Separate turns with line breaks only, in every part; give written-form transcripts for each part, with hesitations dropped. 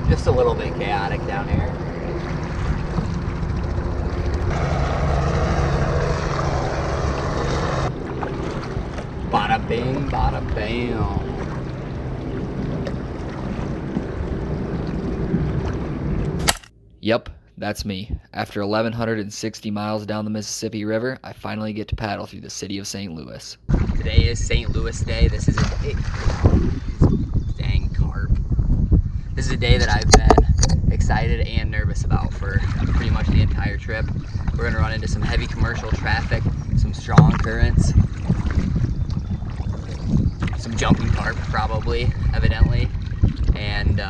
Just a little bit chaotic down here. Bada bing, bada bam.
Yep, that's me. After 1,160 miles down the Mississippi River, I finally get to paddle through the city of St. Louis.
Today is St. Louis Day. This is a day. Dang carp. This is a day that I've been excited and nervous about for pretty much the entire trip. We're gonna run into some heavy commercial traffic, some strong currents, some jumping carp probably, evidently, and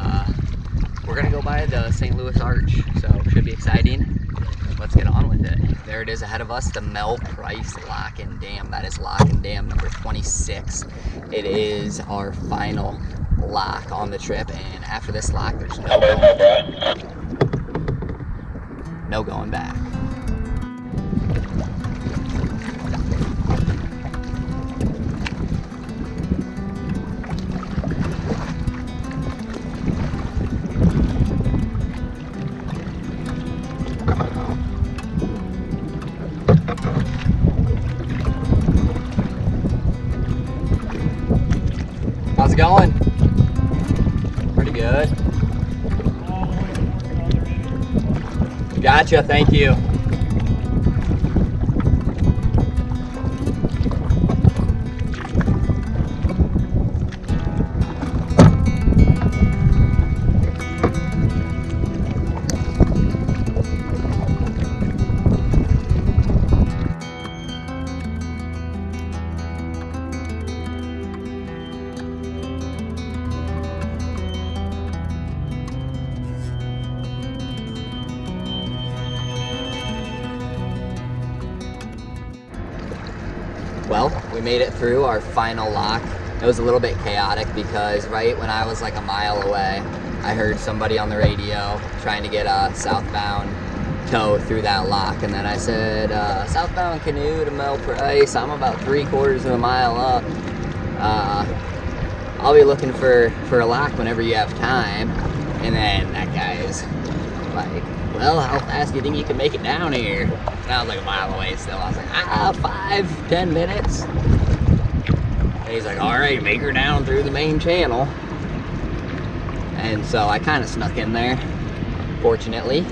we're gonna go by the St. Louis Arch, so should be exciting. Let's get on with it. There it is ahead of us, the Mel Price Lock and Dam. That is Lock and Dam number 26. It is our final lock on the trip, and after this lock, there's no going back. How's it going? Pretty good. Gotcha, thank you. Well, we made it through our final lock. It was a little bit chaotic because right when I was like a mile away, I heard somebody on the radio trying to get a southbound tow through that lock. And then I said, southbound canoe to Mel Price. I'm about 3/4 of a mile up. I'll be looking for a lock whenever you have time. And then that guy's like, well, how fast do you think you can make it down here? And I was like a mile away still. I was like, 5-10 minutes. And he's like, all right, make her down through the main channel. And so I kind of snuck in there, fortunately.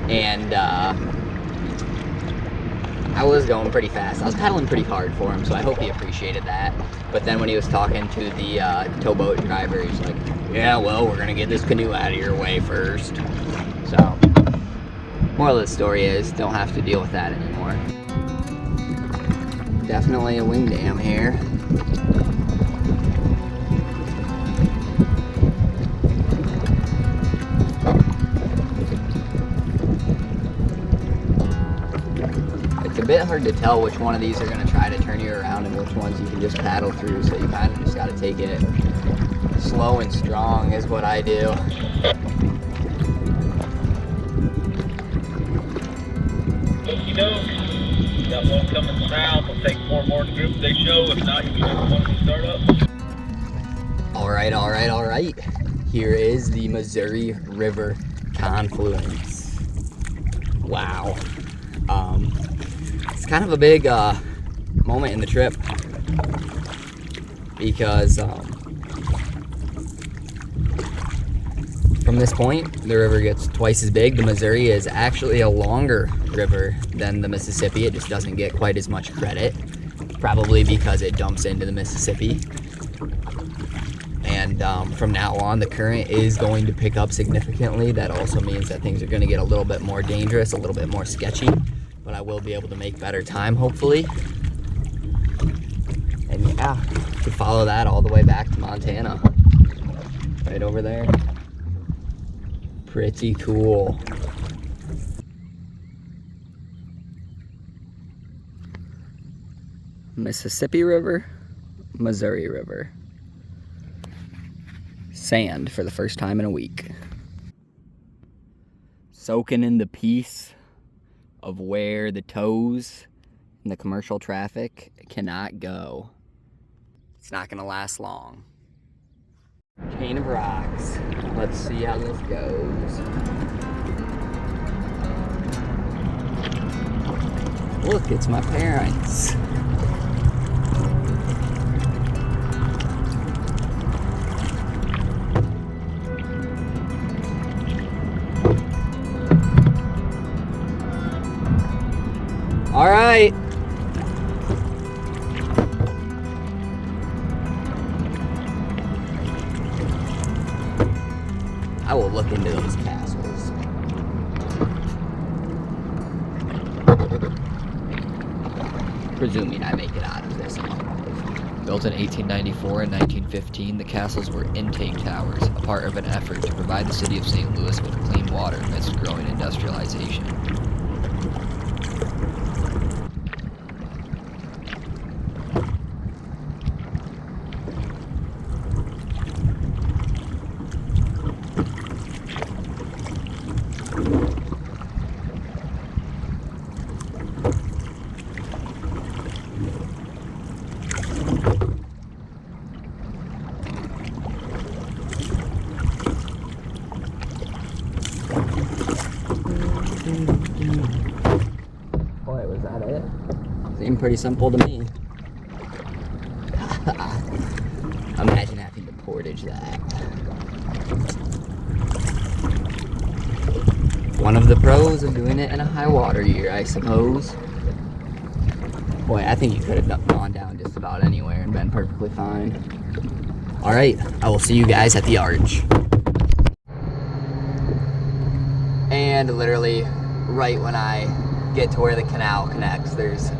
And I was going pretty fast. I was paddling pretty hard for him, so I hope he appreciated that. But then when he was talking to the towboat driver, he's like, yeah, well, we're gonna get this canoe out of your way first. So, moral of the story is, don't have to deal with that anymore. Definitely a wing dam here. It's a bit hard to tell which one of these are going to try to turn you around and which ones you can just paddle through, so you kind of just got to take it slow and strong is what I do.
Okie doke. Got one coming south. We'll take 4 more in the group they show. If not, you can one to start up.
All right. Here is the Missouri River confluence. Wow. It's kind of a big moment in the trip because from this point, the river gets twice as big. The Missouri is actually a longer river than the Mississippi. It just doesn't get quite as much credit, probably because it dumps into the Mississippi. And from now on, the current is going to pick up significantly. That also means that things are going to get a little bit more dangerous, a little bit more sketchy, but I will be able to make better time, hopefully. And yeah, to follow that all the way back to Montana, right over there. Pretty cool. Mississippi River, Missouri River. Sand for the first time in a week. Soaking in the peace of where the tows and the commercial traffic cannot go. It's not gonna last long. Chain of rocks. Let's see how this goes. Look, it's my parents. All right. I will look into those castles. Presuming I make it out of this alive.
Built in 1894 and 1915, the castles were intake towers, a part of an effort to provide the city of St. Louis with clean water amidst growing industrialization.
Boy, was that it? Seemed pretty simple to me. Imagine having to portage that. One of the pros of doing it in a high water year, I suppose. Boy, I think you could have gone down just about anywhere and been perfectly fine. All right, I will see you guys at the arch. And literally right when I get to where the canal connects, there's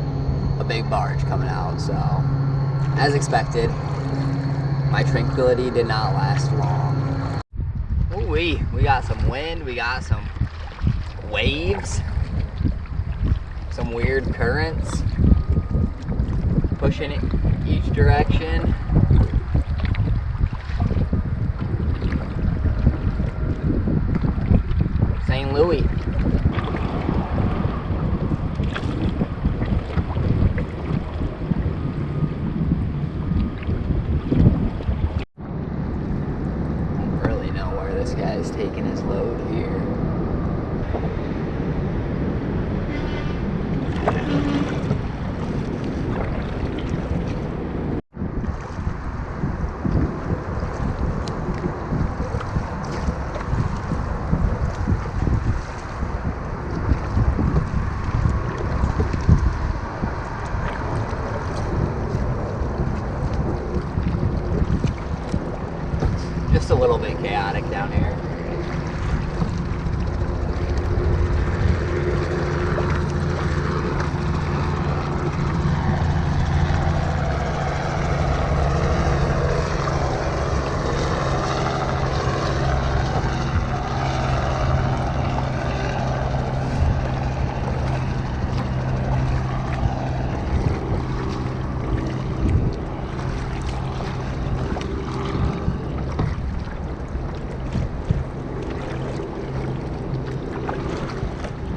a big barge coming out. So, as expected, my tranquility did not last long. Ooh-wee, we got some wind, we got some waves, some weird currents pushing it each direction. St. Louis. Don't really know where this guy's taking his load here. Just a little bit chaotic down here.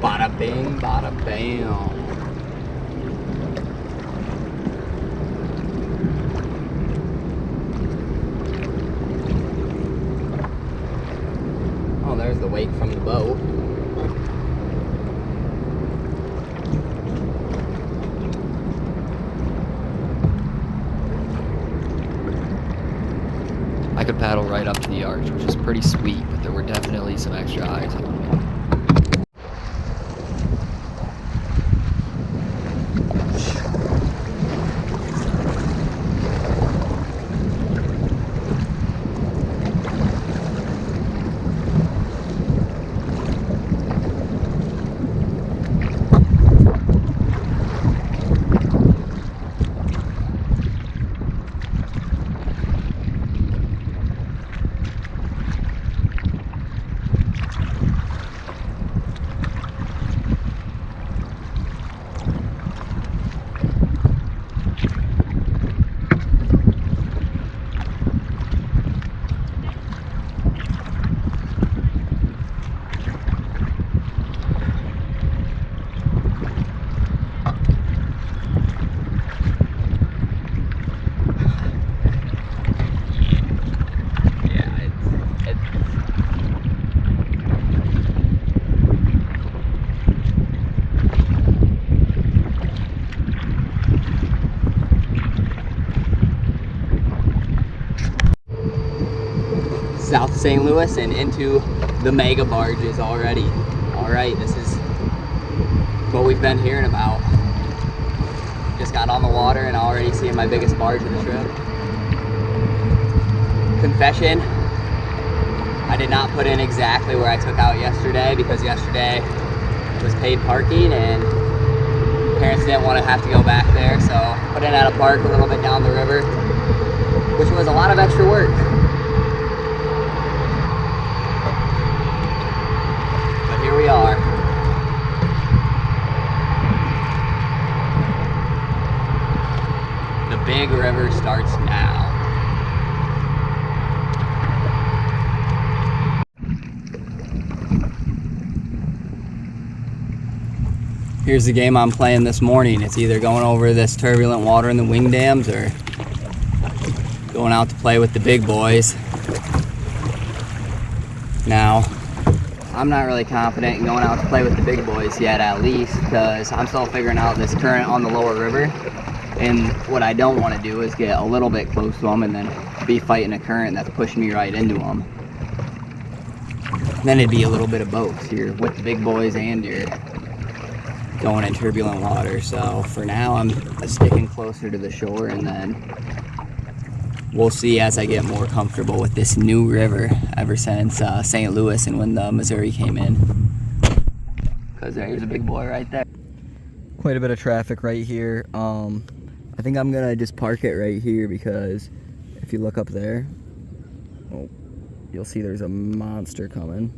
Bada bing, bada bam. Oh, there's the wake from the boat.
I could paddle right up to the arch, which is pretty sweet, but there were definitely some extra eyes on me.
St. Louis and into the mega barges already. All right, this is what we've been hearing about. Just got on the water and already seeing my biggest barge of the trip. Confession, I did not put in exactly where I took out yesterday because yesterday was paid parking and parents didn't want to have to go back there, so put in at a park a little bit down the river, which was a lot of extra work. But here we are. The big river starts now. Here's the game I'm playing this morning. It's either going over this turbulent water in the wing dams or going out to play with the big boys. Now, I'm not really confident in going out to play with the big boys yet, at least, because I'm still figuring out this current on the lower river. And what I don't want to do is get a little bit close to them and then be fighting a current that's pushing me right into them. Then it'd be a little bit of both. You're with the big boys and you're going in turbulent water. So for now I'm sticking closer to the shore, and then we'll see as I get more comfortable with this new river ever since St. Louis and when the Missouri came in. Because there's a big boy right there. Quite a bit of traffic right here. I think I'm gonna just park it right here because if you look up there, oh, you'll see there's a monster coming.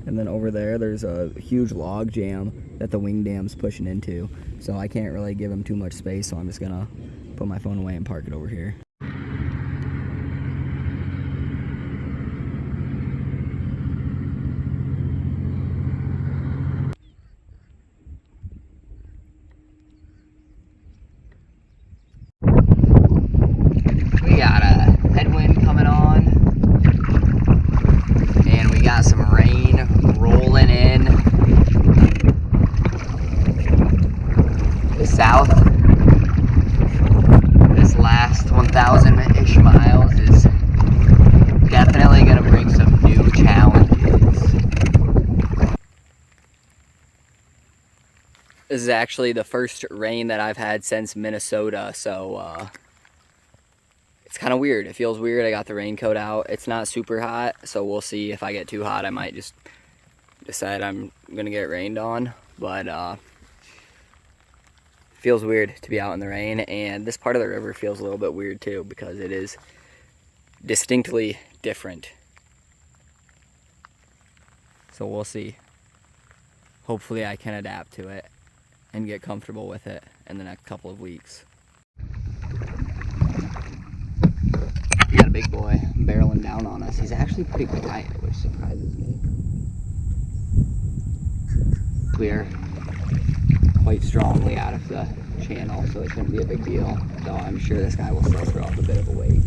And then over there, there's a huge log jam that the wing dam's pushing into. So I can't really give him too much space, so I'm just gonna put my phone away and park it over here. We got a headwind coming on, and we got some rain rolling in. The south, this last 1,000-ish miles is definitely going to bring some new challenges. This is actually the first rain that I've had since Minnesota, so it's kind of weird. It feels weird. I got the raincoat out. It's not super hot, so we'll see. If I get too hot, I might just decide I'm going to get rained on, but feels weird to be out in the rain, and this part of the river feels a little bit weird too because it is distinctly different. So we'll see. Hopefully I can adapt to it and get comfortable with it in the next couple of weeks. We got a big boy barreling down on us. He's actually pretty quiet, which surprises me. Clear quite strongly out of the channel, so it shouldn't be a big deal, though I'm sure this guy will still throw up a bit of a wake.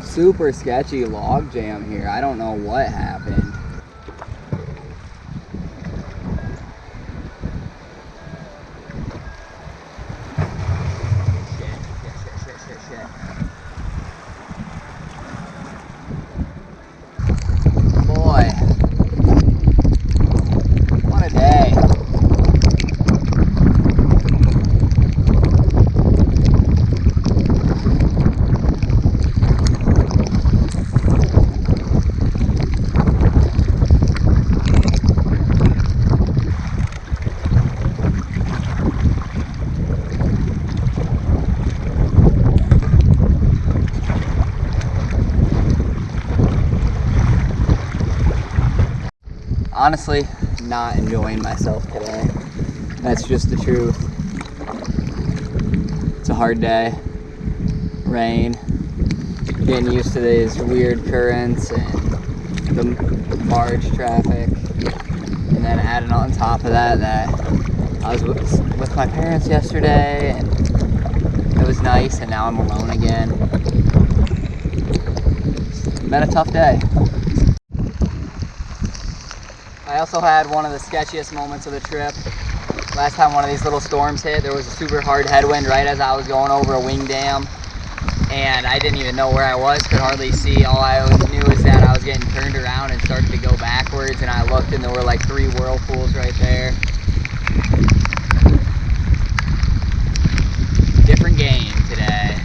Super sketchy log jam here. I don't know what happened. Boy, what a day. Honestly, not enjoying myself today. That's just the truth. It's a hard day. Rain. Getting used to these weird currents and the barge traffic. And then adding on top of that I was with my parents yesterday and it was nice, and now I'm alone again. It's been a tough day. I also had one of the sketchiest moments of the trip. Last time one of these little storms hit, there was a super hard headwind right as I was going over a wing dam. And I didn't even know where I was, could hardly see. All I knew is that I was getting turned around and started to go backwards, and I looked and there were like 3 whirlpools right there. Different game today.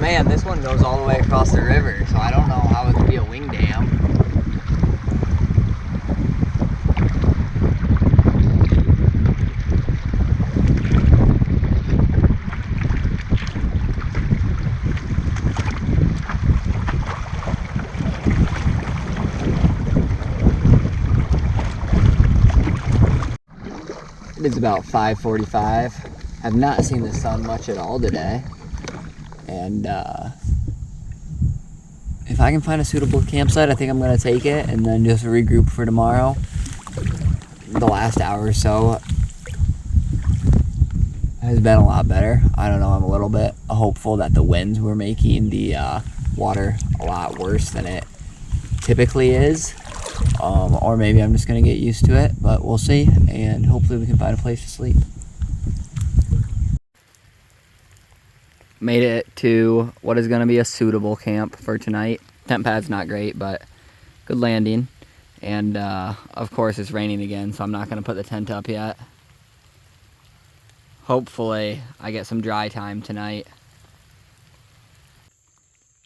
Man, this one goes all the way across the river, so I don't know how it could be a wing dam. It is about 5:45. I've not seen the sun much at all today. And if I can find a suitable campsite, I think I'm going to take it and then just regroup for tomorrow. The last hour or so has been a lot better. I don't know, I'm a little bit hopeful that the winds were making the water a lot worse than it typically is. Or maybe I'm just going to get used to it, but we'll see. And hopefully we can find a place to sleep. Made it to what is going to be a suitable camp for tonight. Tent pad's not great, but good landing. And of course it's raining again, so I'm not going to put the tent up yet. Hopefully I get some dry time tonight.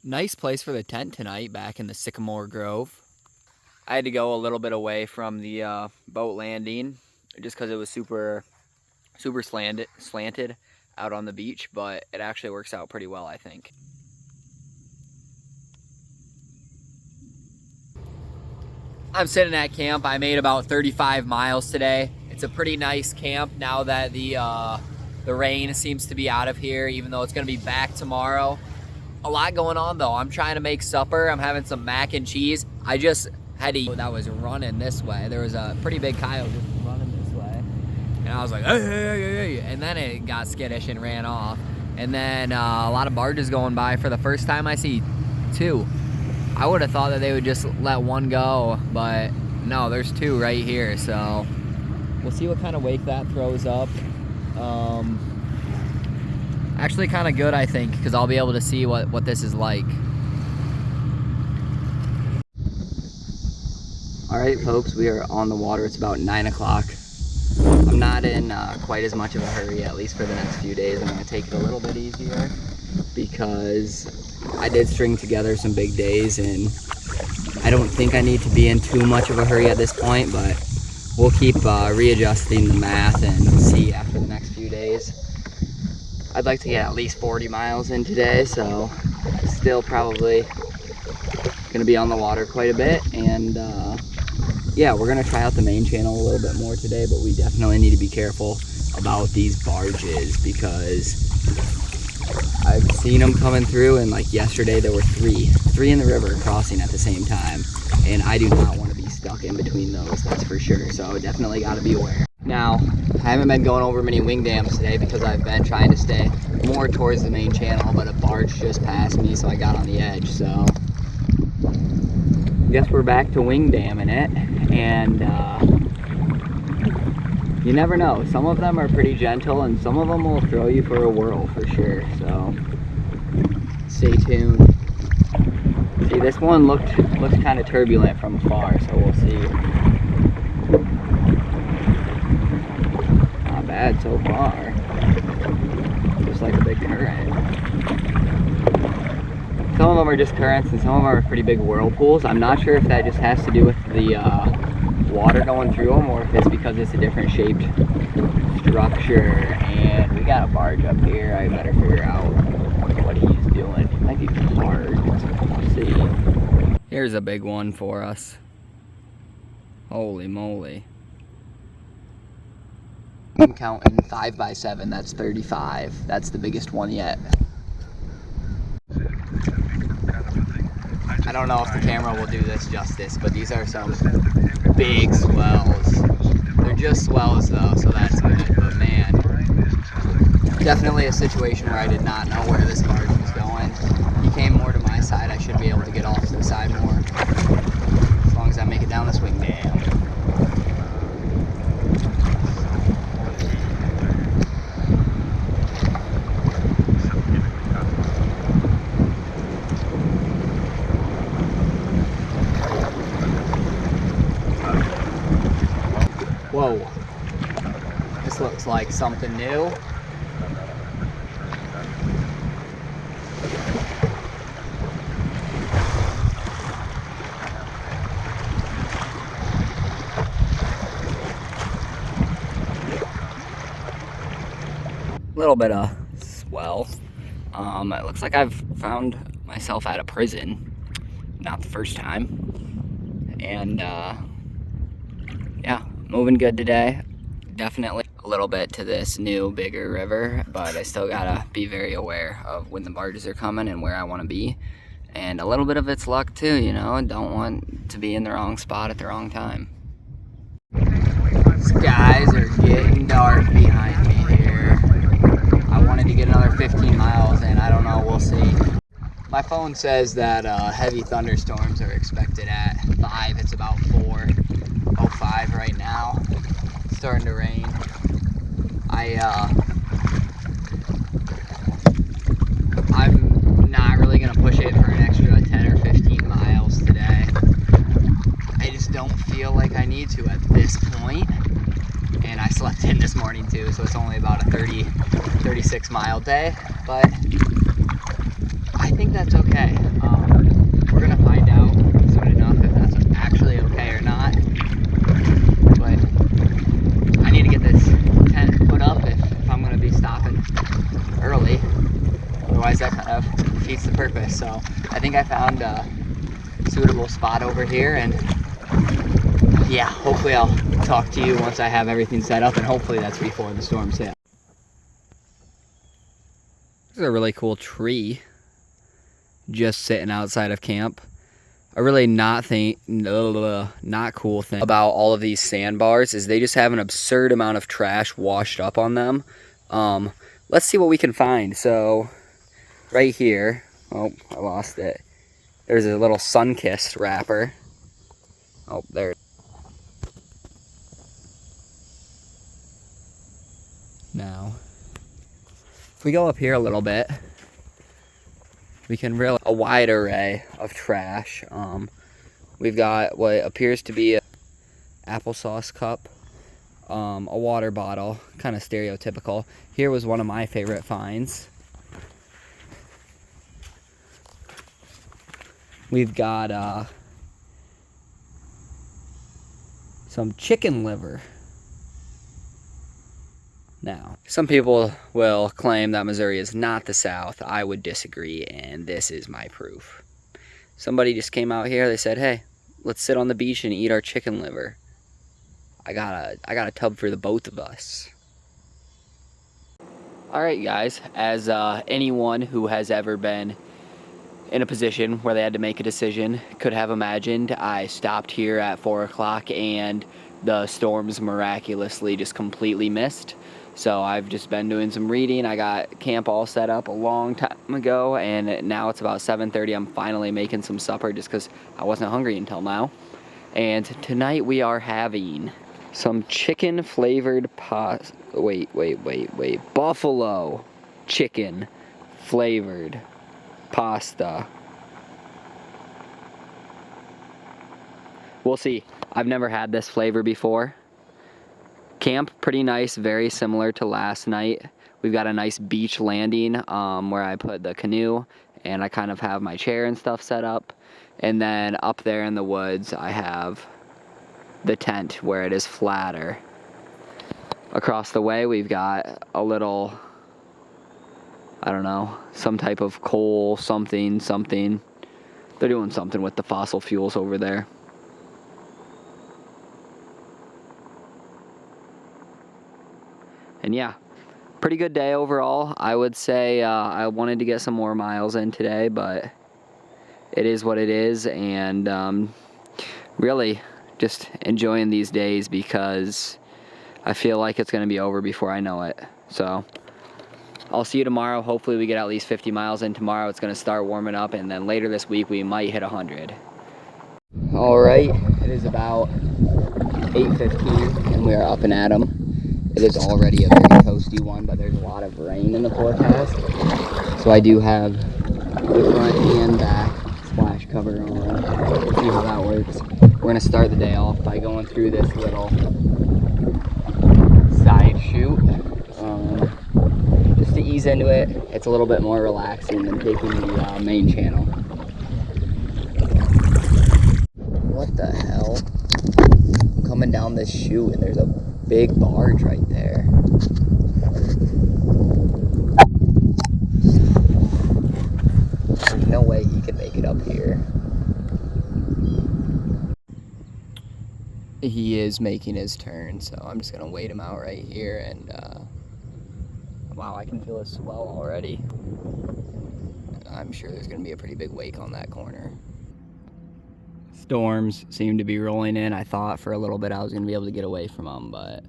Nice place for the tent tonight, back in the Sycamore Grove. I had to go a little bit away from the boat landing just because it was super slanted out on the beach, but it actually works out pretty well, I think. I'm sitting at camp. I made about 35 miles today. It's a pretty nice camp now that the rain seems to be out of here, even though it's gonna be back tomorrow. A lot going on though. I'm trying to make supper. I'm having some mac and cheese. I just had to eat. That was running this way. There was a pretty big coyote just running this way. And I was like, hey, hey, hey, hey. And then it got skittish and ran off. And then a lot of barges going by. For the first time, I see 2. I would have thought that they would just let one go, but no, there's 2 right here. So we'll see what kind of wake that throws up. Actually kind of good, I think, because I'll be able to see what this is like. All right, folks, we are on the water. It's about 9 o'clock. I'm not in quite as much of a hurry, at least for the next few days. I'm going to take it a little bit easier because I did string together some big days, and I don't think I need to be in too much of a hurry at this point, but we'll keep readjusting the math and see after the next few days. I'd like to get at least 40 miles in today, so still probably going to be on the water quite a bit. And yeah, we're going to try out the main channel a little bit more today, but we definitely need to be careful about these barges because I've seen them coming through, and like yesterday there were three in the river crossing at the same time, and I do not want to be stuck in between those, that's for sure. So definitely got to be aware. Now, I haven't been going over many wing dams today because I've been trying to stay more towards the main channel, but a barge just passed me, so I got on the edge. So guess we're back to wing damming it, and you never know. Some of them are pretty gentle, and some of them will throw you for a whirl for sure. So stay tuned. See, this one looks kind of turbulent from afar, so we'll see. Not bad so far. Just like a big current. Some of them are just currents, and some of them are pretty big whirlpools. I'm not sure if that just has to do with the water going through them, or if it's because it's a different shaped structure. And we got a barge barge up here. I better figure out what he's doing. It might be hard to see. Here's a big one for us. Holy moly. I'm counting 5x7, that's 35. That's the biggest one yet. I don't know if the camera will do this justice, but these are some big swells. They're just swells though, so that's good, but man. Definitely a situation where I did not know where this barge was going. He came more to my side, I should be able to get off to the side more. As long as I make it down this wing dam. Whoa, this looks like something new. A little bit of swell. It looks like I've found myself at a prison. Not the first time. And yeah, moving good today. Definitely a little bit to this new, bigger river, but I still gotta be very aware of when the barges are coming and where I want to be. And a little bit of it's luck too, you know. Don't want to be in the wrong spot at the wrong time. Skies are getting dark behind me here. I wanted to get another 15 miles in. I don't know, we'll see. My phone says that heavy thunderstorms are expected at 5. It's about 4:05 right now. It's starting to rain. I'm not really gonna push it for an extra 10 or 15 miles today. I just don't feel like I need to at this point. And I slept in this morning too, so it's only about a 36 mile day, but I think that's okay. We're gonna find out soon enough if that's actually okay or not. But I need to get this tent put up if I'm gonna be stopping early. Otherwise that kind of defeats the purpose. So I think I found a suitable spot over here, and yeah, hopefully I'll talk to you once I have everything set up, and hopefully that's before the storms hit. This is a really cool tree just sitting outside of camp. A really not cool thing about all of these sandbars is they just have an absurd amount of trash washed up on them. Let's see what we can find. So right here, oh, I lost it. There's a little sun-kissed wrapper. Oh, there. Now, if we go up here a little bit, we can realize a wide array of trash. We've got what appears to be an applesauce cup, a water bottle, kind of stereotypical. Here was one of my favorite finds. We've got some chicken liver. Now, some people will claim that Missouri is not the South. I would disagree, and this is my proof. Somebody just came out here, they said, hey, let's sit on the beach and eat our chicken liver. I got a tub for the both of us. Alright guys, as anyone who has ever been in a position where they had to make a decision could have imagined, I stopped here at 4 o'clock and the storms miraculously just completely missed. So I've just been doing some reading. I got camp all set up a long time ago, and now it's about 7:30. I'm finally making some supper just because I wasn't hungry until now. And tonight we are having some chicken flavored buffalo chicken flavored pasta. We'll see. I've never had this flavor before. Camp, pretty nice, very similar to last night. We've got a nice beach landing where I put the canoe, and I kind of have my chair and stuff set up. And then up there in the woods, I have the tent where it is flatter. Across the way, we've got a little I don't know, some type of coal, something. They're doing something with the fossil fuels over there. And yeah, pretty good day overall. I would say I wanted to get some more miles in today, but it is what it is. And really just enjoying these days because I feel like it's going to be over before I know it. So I'll see you tomorrow. Hopefully we get at least 50 miles in tomorrow. It's going to start warming up, and then later this week we might hit 100. All right, it is about 8:15 and we are up and at 'em. It is already a very toasty one, but there's a lot of rain in the forecast. So I do have the front and back splash cover on. We'll see how that works. We're gonna start the day off by going through this little side chute. Just to ease into it. It's a little bit more relaxing than taking the main channel. What the hell? I'm coming down this chute and there's a big barge right there. There's no way he can make it up here. He is making his turn, so I'm just gonna wait him out right here. And wow, I can feel a swell already. I'm sure there's gonna be a pretty big wake on that corner. Storms seem to be rolling in. I thought for a little bit I was gonna be able to get away from them, but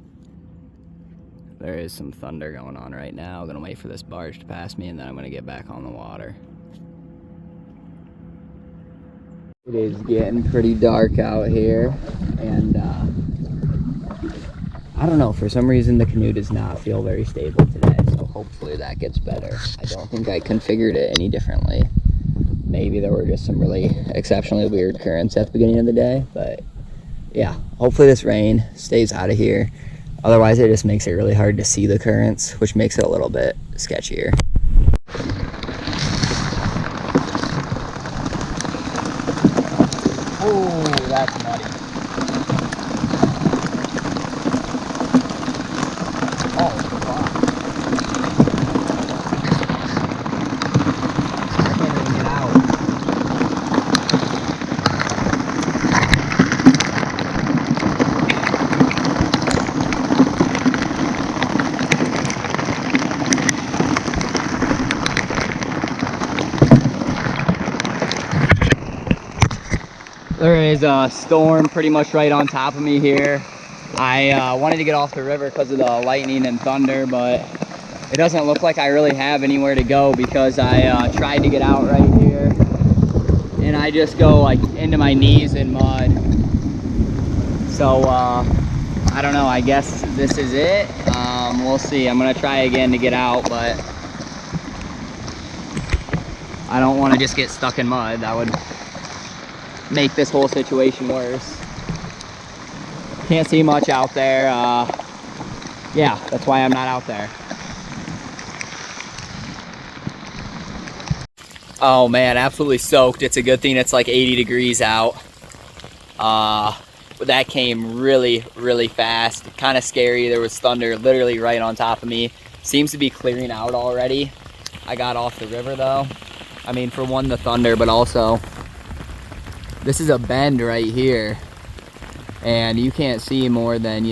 there is some thunder going on right now. I'm gonna wait for this barge to pass me and then I'm gonna get back on the water. It is getting pretty dark out here, and I don't know, for some reason the canoe does not feel very stable today, so hopefully that gets better. I don't think I configured it any differently. Maybe there were just some really exceptionally weird currents at the beginning of the day, but yeah, hopefully this rain stays out of here. Otherwise it just makes it really hard to see the currents, which makes it a little bit sketchier. Oh, that's muddy. Oh, fuck. I can't even get out. There is a storm pretty much right on top of me here. I wanted to get off the river because of the lightning and thunder, but it doesn't look like I really have anywhere to go because I tried to get out right here and I just go like into my knees in mud. So I don't know, I guess this is it. We'll see. I'm gonna try again to get out, but I don't want to just get stuck in mud. That would make this whole situation worse. Can't see much out there. Yeah, that's why I'm not out there. Oh man, absolutely soaked. It's a good thing it's like 80 degrees out. But that came really, really fast. Kind of scary. There was thunder literally right on top of me. Seems to be clearing out already. I got off the river though. I mean, for one, the thunder, but also this is a bend right here, and you can't see more than,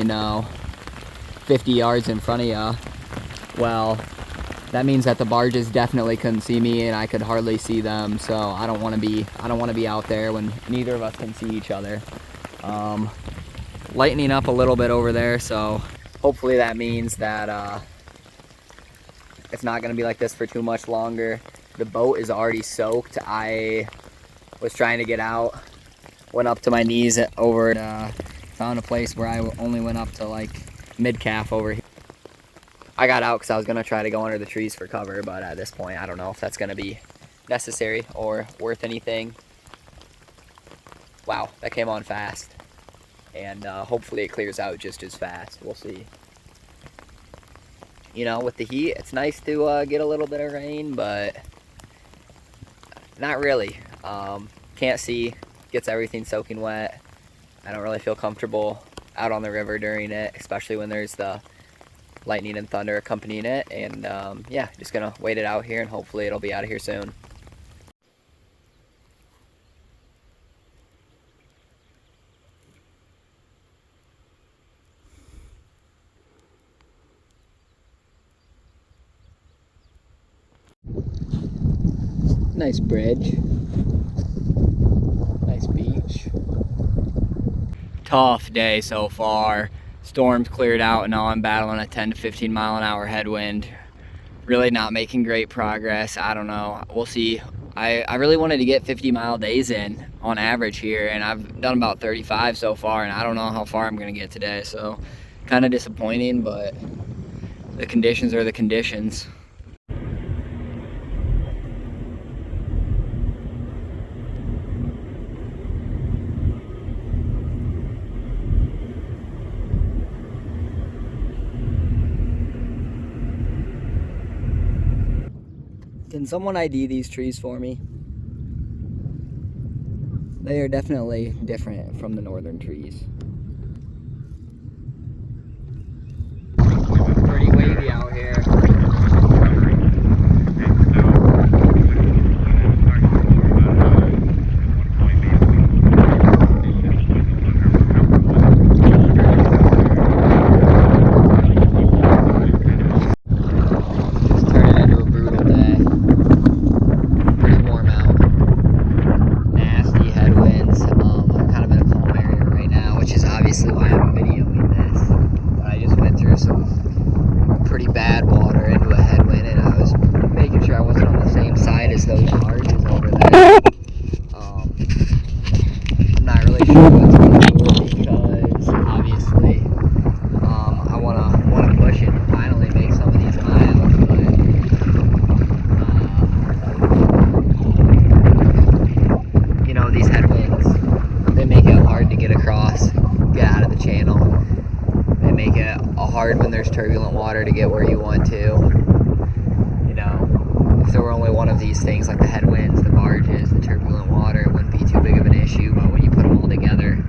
50 yards in front of you. Well, that means that the barges definitely couldn't see me, and I could hardly see them. So I don't want to be out there when neither of us can see each other. Lightening up a little bit over there, so hopefully that means that it's not going to be like this for too much longer. The boat is already soaked. I was trying to get out, went up to my knees over and found a place where I only went up to like mid-calf over here. I got out because I was going to try to go under the trees for cover, but at this point I don't know if that's going to be necessary or worth anything. Wow, that came on fast, and hopefully it clears out just as fast. We'll see. With the heat, it's nice to get a little bit of rain, but not really. Can't see, gets everything soaking wet. I don't really feel comfortable out on the river during it, especially when there's the lightning and thunder accompanying it. And yeah, just gonna wait it out here and hopefully it'll be out of here soon. Nice bridge. Nice beach. Tough day so far. Storm's cleared out and now I'm battling a 10 to 15 mile an hour headwind. Really not making great progress. I don't know. We'll see. I really wanted to get 50-mile days in on average here, and I've done about 35 so far, and I don't know how far I'm going to get today. So kind of disappointing, but the conditions are the conditions. Can someone ID these trees for me? They are definitely different from the northern trees. Pretty wavy out here. Hard when there's turbulent water to get where you want to. You know, if there were only one of these things like the headwinds, the barges, the turbulent water, it wouldn't be too big of an issue, but when you put them all together,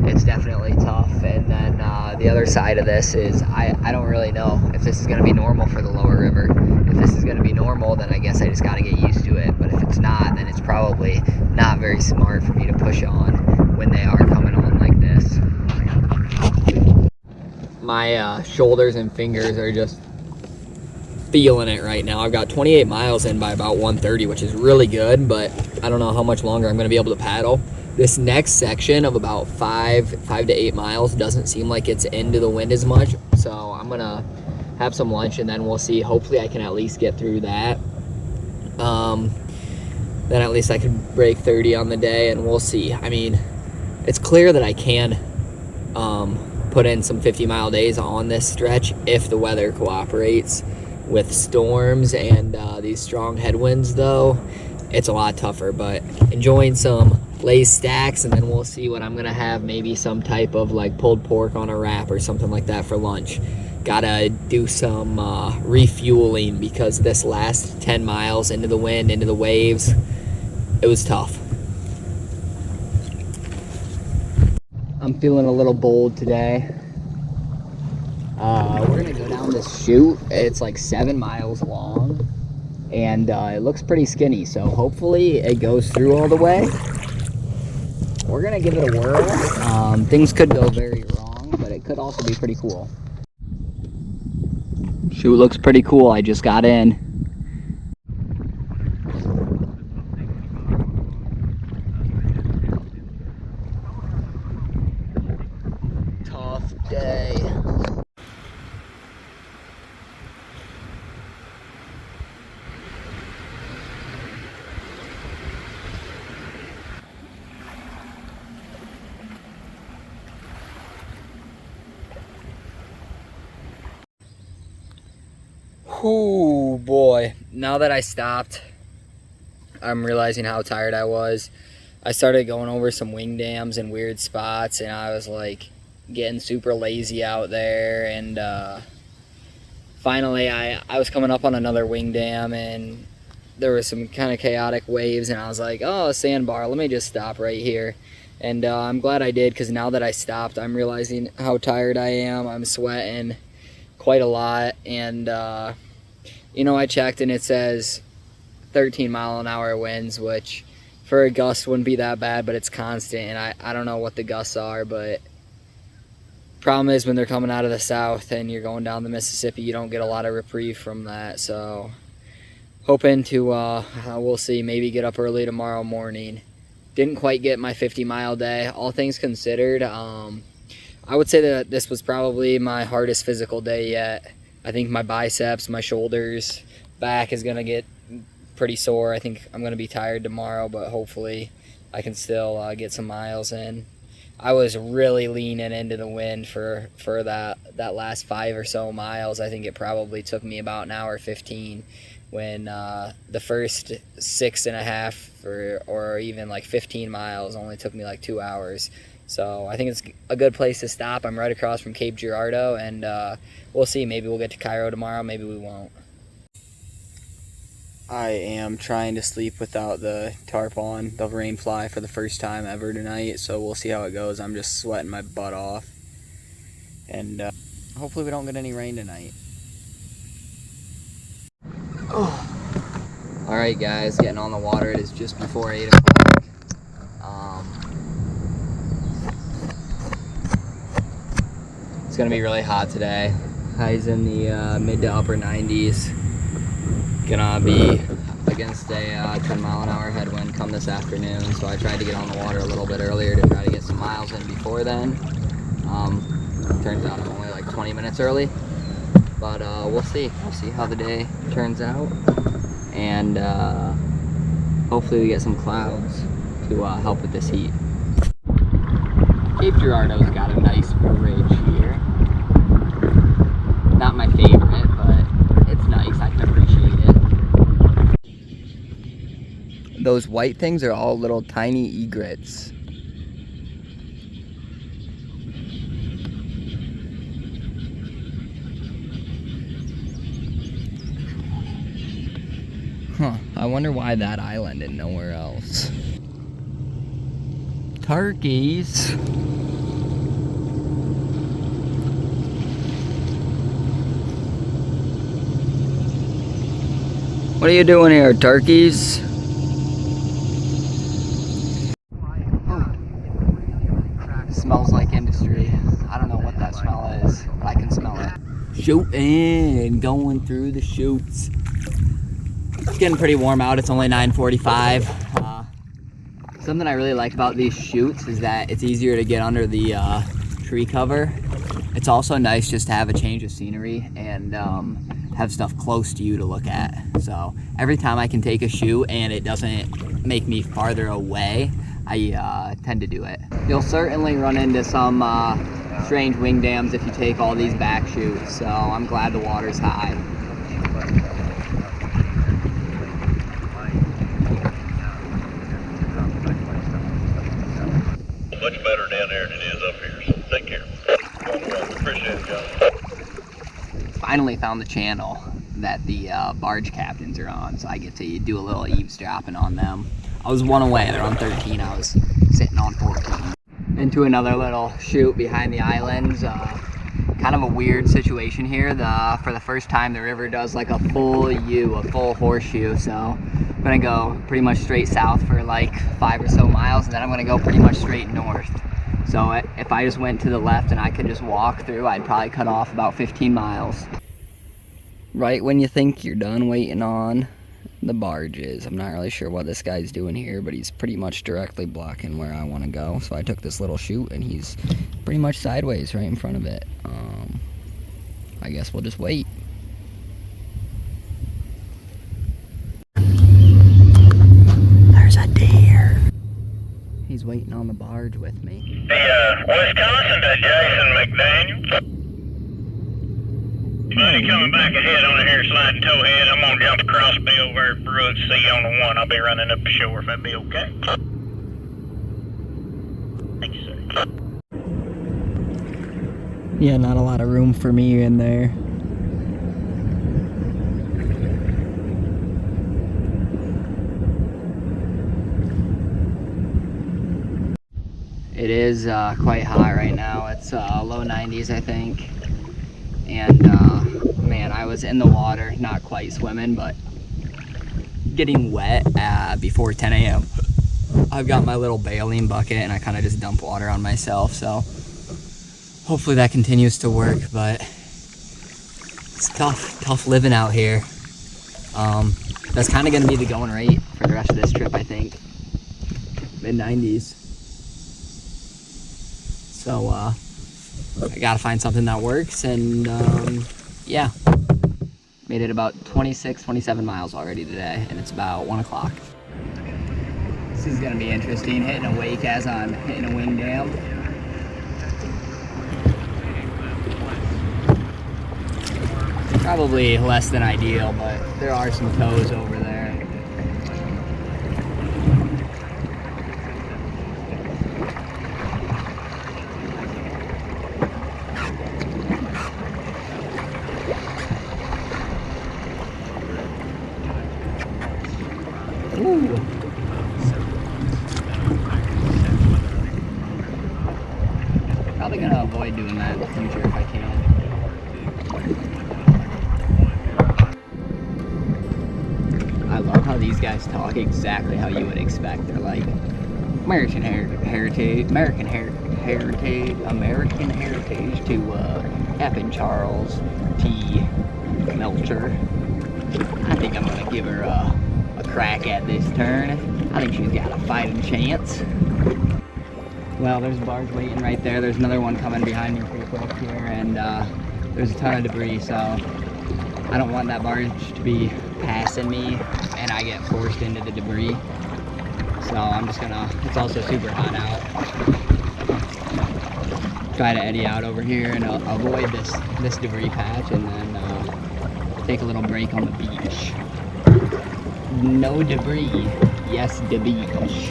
it's definitely tough. And then the other side of this is I don't really know if this is going to be normal for the lower river. If this is going to be normal, then I guess I just got to get used to it, but if it's not, then it's probably not very smart for me to push on when they are coming on like this. My shoulders and fingers are just feeling it right now. I've got 28 miles in by about 1:30, which is really good, but I don't know how much longer I'm going to be able to paddle. This next section of about 5 to 8 miles doesn't seem like it's into the wind as much, so I'm going to have some lunch and then we'll see. Hopefully I can at least get through that. Then at least I could break 30 on the day, and we'll see. I mean, it's clear that I can put in some 50-mile days on this stretch if the weather cooperates. With storms and these strong headwinds, though, it's a lot tougher, but enjoying some Lay's stacks, and then we'll see what I'm gonna have. Maybe some type of like pulled pork on a wrap or something like that for lunch. Gotta do some refueling because this last 10 miles into the wind, into the waves, it was tough. I'm feeling a little bold today. We're gonna go down this chute. It's like 7 miles long, and it looks pretty skinny, so hopefully it goes through all the way. We're gonna give it a whirl. Things could go very wrong, but it could also be pretty cool. Chute looks pretty cool. I just got in. Tough day. Ooh, boy. Now that I stopped, I'm realizing how tired I was. I started going over some wing dams and weird spots, and I was like getting super lazy out there. And finally, I was coming up on another wing dam, and there was some kind of chaotic waves, and I was like, oh, sandbar, let me just stop right here. And I'm glad I did, because now that I stopped, I'm realizing how tired I am. I'm sweating.
quite a lot. And you know, I checked and it says 13-mile-an-hour winds, which for a gust wouldn't be that bad, but it's constant, and I don't know what the gusts are. But problem is, when they're coming out of the south and you're going down the Mississippi, you don't get a lot of reprieve from that. So hoping to we'll see, maybe get up early tomorrow morning. Didn't quite get my 50-mile day, all things considered. I would say that this was probably my hardest physical day yet. I think my biceps, my shoulders, back is gonna get pretty sore. I think I'm gonna be tired tomorrow, but hopefully I can still get some miles in. I was really leaning into the wind for that last 5 or so miles. I think it probably took me about an hour 15, when the first 6.5 or even like 15 miles only took me like 2 hours. So I think it's a good place to stop. I'm right across from Cape Girardeau, and we'll see. Maybe we'll get to Cairo tomorrow, maybe we won't. I am trying to sleep without the tarp on, the rain fly, for the first time ever tonight, so we'll see how it goes. I'm just sweating my butt off, and hopefully we don't get any rain tonight. Oh. Alright guys, getting on the water. It is just before 8 o'clock. It's gonna be really hot today. Highs in the mid to upper 90s. Gonna be against a 10-mile-an-hour headwind come this afternoon, so I tried to get on the water a little bit earlier to try to get some miles in before then. Turns out I'm only like 20 minutes early, but we'll see. We'll see how the day turns out, and hopefully we get some clouds to help with this heat. Cape Girardeau's got a nice bridge here. Not my favorite, but it's nice. I can appreciate it. Those white things are all little tiny egrets. Huh, I wonder why that island and nowhere else. Turkeys. What are you doing here, turkeys? Oh. Smells like industry. I don't know what that smell is, but I can smell it. Shooting, going through the chutes. It's getting pretty warm out. It's only 9:45. Something I really like about these chutes is that it's easier to get under the tree cover. It's also nice just to have a change of scenery and have stuff close to you to look at. So every time I can take a chute and it doesn't make me farther away, I tend to do it. You'll certainly run into some strange wing dams if you take all these back chutes, so I'm glad the water's high.
Much better down there than it is up here, so take care. Appreciate it, John.
Finally found the channel that the barge captains are on, so I get to do a little eavesdropping on them. I was one away. They're on 13. I was sitting on 14. Into another little chute behind the islands. Kind of a weird situation here. For the first time, the river does like a full U, a full horseshoe. So I'm gonna go pretty much straight south for like 5 or so miles, and then I'm gonna go pretty much straight north. So if I just went to the left and I could just walk through, I'd probably cut off about 15 miles. Right when you think you're done waiting on the barges. I'm not really sure what this guy's doing here, but he's pretty much directly blocking where I want to go. So I took this little chute and he's pretty much sideways right in front of it. I guess we'll just wait. There's a deer. He's waiting on the barge with me.
The Wisconsin to Jason McDaniel. Buddy coming back ahead on here, sliding toe head. I'm gonna jump across, be over at Brooks, see you on the one. I'll be running up the shore if that'd be okay. Thank you, sir.
Yeah, not a lot of room for me in there. It is quite hot right now. It's low 90s, I think. and man, I was in the water, not quite swimming, but getting wet before 10 a.m. I've got my little baleen bucket and I kind of just dump water on myself, so hopefully that continues to work, but it's tough living out here. That's kind of going to be the going rate for the rest of this trip, I think. Mid-90s. So I gotta find something that works, and yeah. Made it about 27 miles already today, and it's about 1 o'clock. This is gonna be interesting, hitting a wake as I'm hitting a wing dam. Probably less than ideal, but there are some tows over there. Ooh. Probably gonna avoid doing that in the future if I can. I love how these guys talk exactly how you would expect. They're like American heritage to Captain Charles T. Melcher. I think I'm gonna give her a crack at this turn. I think she's got a fighting chance. Well, there's a barge waiting right there. There's another one coming behind me pretty quick here, and there's a ton of debris, so I don't want that barge to be passing me and I get forced into the debris. So I'm just gonna, it's also super hot out. Try to eddy out over here and avoid this debris patch, and then take a little break on the beach. No debris, yes, the beach.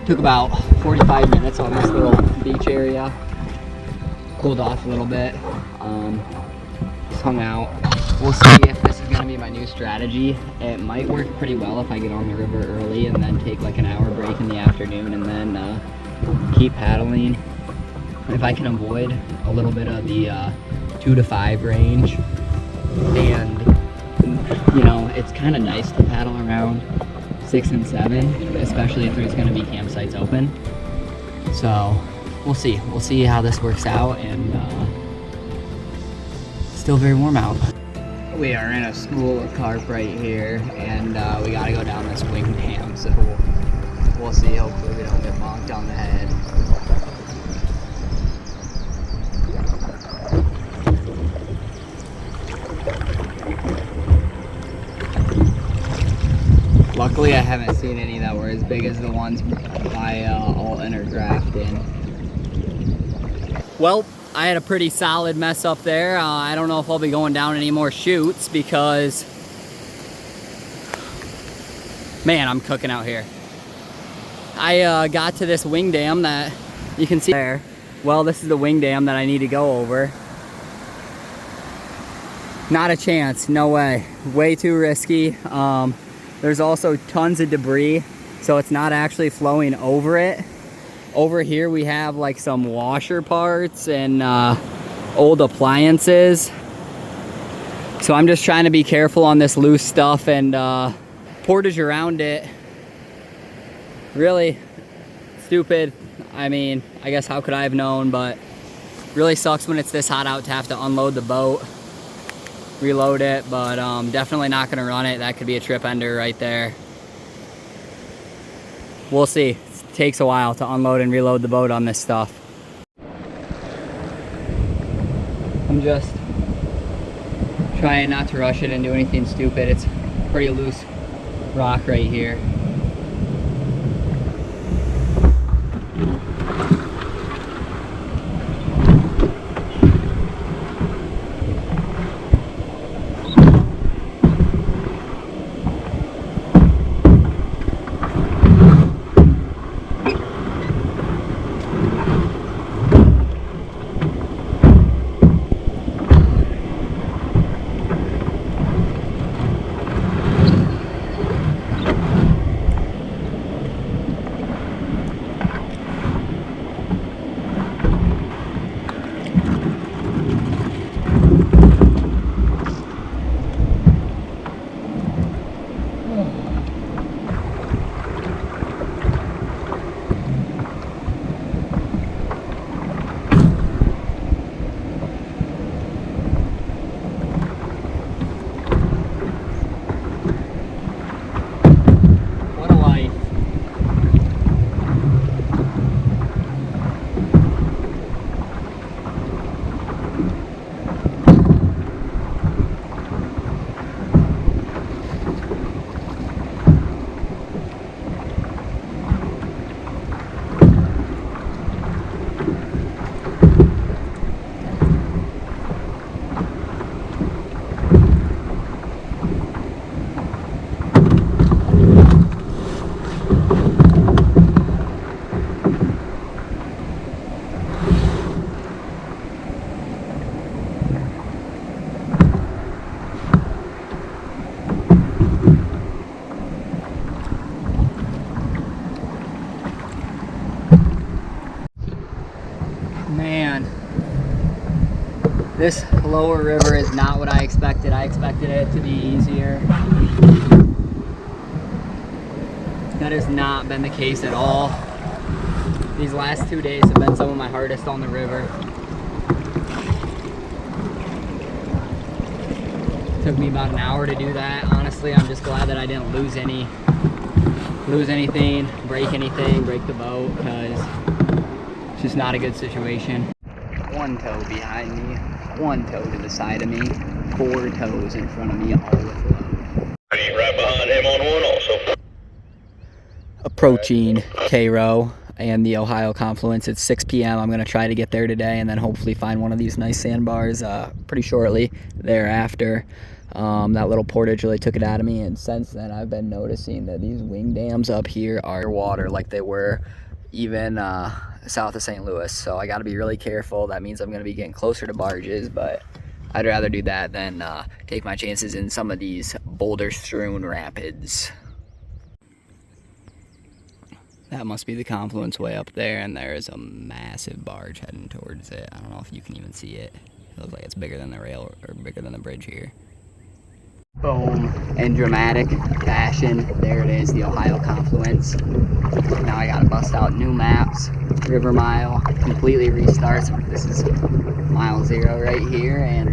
Took about 45 minutes on this little beach area. Cooled off a little bit. Just hung out. We'll see if this is gonna be my new strategy. It might work pretty well if I get on the river early and then take like an hour break in the afternoon and then keep paddling. If I can avoid a little bit of the 2 to 5 range, and you know, it's kind of nice to paddle around 6 and 7, especially if there's going to be campsites open. So we'll see how this works out, and still very warm out. We are in a school of carp right here, and we got to go down this wing dam, so we'll see. Hopefully we don't get bonked on the head. Luckily, I haven't seen any that were as big as the ones by Alton or Grafton. Well, I had a pretty solid mess up there. I don't know if I'll be going down any more chutes because, man, I'm cooking out here. I got to this wing dam that you can see there. Well, this is the wing dam that I need to go over. Not a chance, no way. Way too risky. There's also tons of debris, so it's not actually flowing over it. Over here we have like some washer parts and old appliances. So I'm just trying to be careful on this loose stuff and portage around it. Really stupid. I mean, I guess how could I have known, but really sucks when it's this hot out to have to unload the boat. Reload it, but definitely not gonna run it. That could be a trip ender right there. We'll see. It takes a while to unload and reload the boat on this stuff. I'm just trying not to rush it and do anything stupid. It's pretty loose rock right here. This lower river is not what I expected. I expected it to be easier. That has not been the case at all. These last 2 days have been some of my hardest on the river. It took me about an hour to do that. Honestly, I'm just glad that I didn't lose anything, break the boat, because it's just not a good situation. One toe behind me, one toe to the side of me, 4 toes in front of me, all with load.
Right behind him on one also.
Approaching Cairo and the Ohio confluence. It's 6 p.m. I'm going to try to get there today and then hopefully find one of these nice sandbars pretty shortly thereafter. That little portage really took it out of me, and since then I've been noticing that these wing dams up here are water like they were even south of St. Louis, so I got to be really careful. That means I'm going to be getting closer to barges, but I'd rather do that than take my chances in some of these boulder-strewn rapids. That must be the confluence way up there, and there is a massive barge heading towards it. I don't know if you can even see it. It looks like it's bigger than the rail, or bigger than the bridge here. Boom. In dramatic fashion, there it is, the Ohio confluence. Now I gotta bust out new maps. River mile completely restarts. This is mile 0 right here, and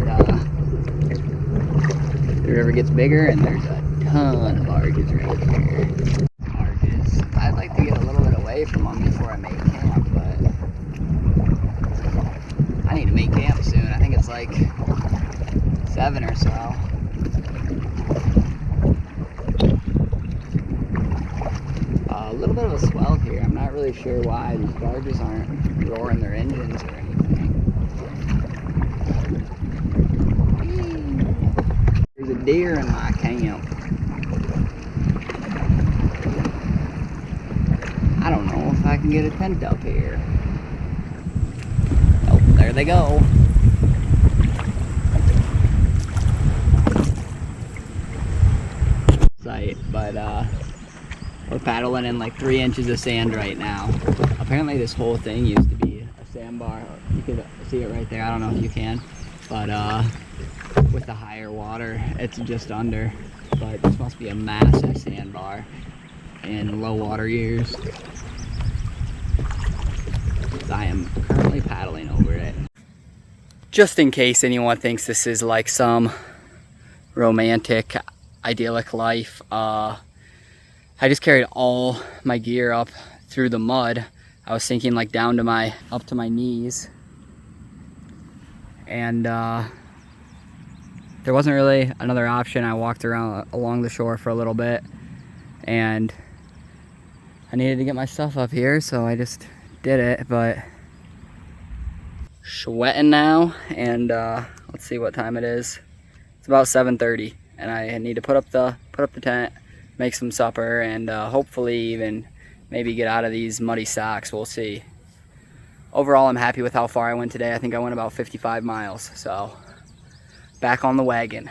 the river gets bigger, and there's a ton of barges right here. Barges. I'd like to get a little bit away from them before I make camp, but I need to make camp soon. I think it's like 7 or so. A little bit of a swell here. I'm not really sure why these barges aren't roaring their engines or anything. There's a deer in my camp. I don't know if I can get a tent up here. Oh, there they go. Sight, but we're paddling in like 3 inches of sand right now. Apparently this whole thing used to be a sandbar. You could see it right there. I don't know if you can, but with the higher water, it's just under. But this must be a massive sandbar in low water years. I am currently paddling over it. Just in case anyone thinks this is like some romantic, idyllic life, I just carried all my gear up through the mud. I was sinking like down to up to my knees, and there wasn't really another option. I walked around along the shore for a little bit, and I needed to get my stuff up here, so I just did it. But sweating now, and let's see what time it is. It's about 7:30, and I need to put up the tent, make some supper, and hopefully even maybe get out of these muddy socks. We'll see. Overall, I'm happy with how far I went today. I think I went about 55 miles, so back on the wagon.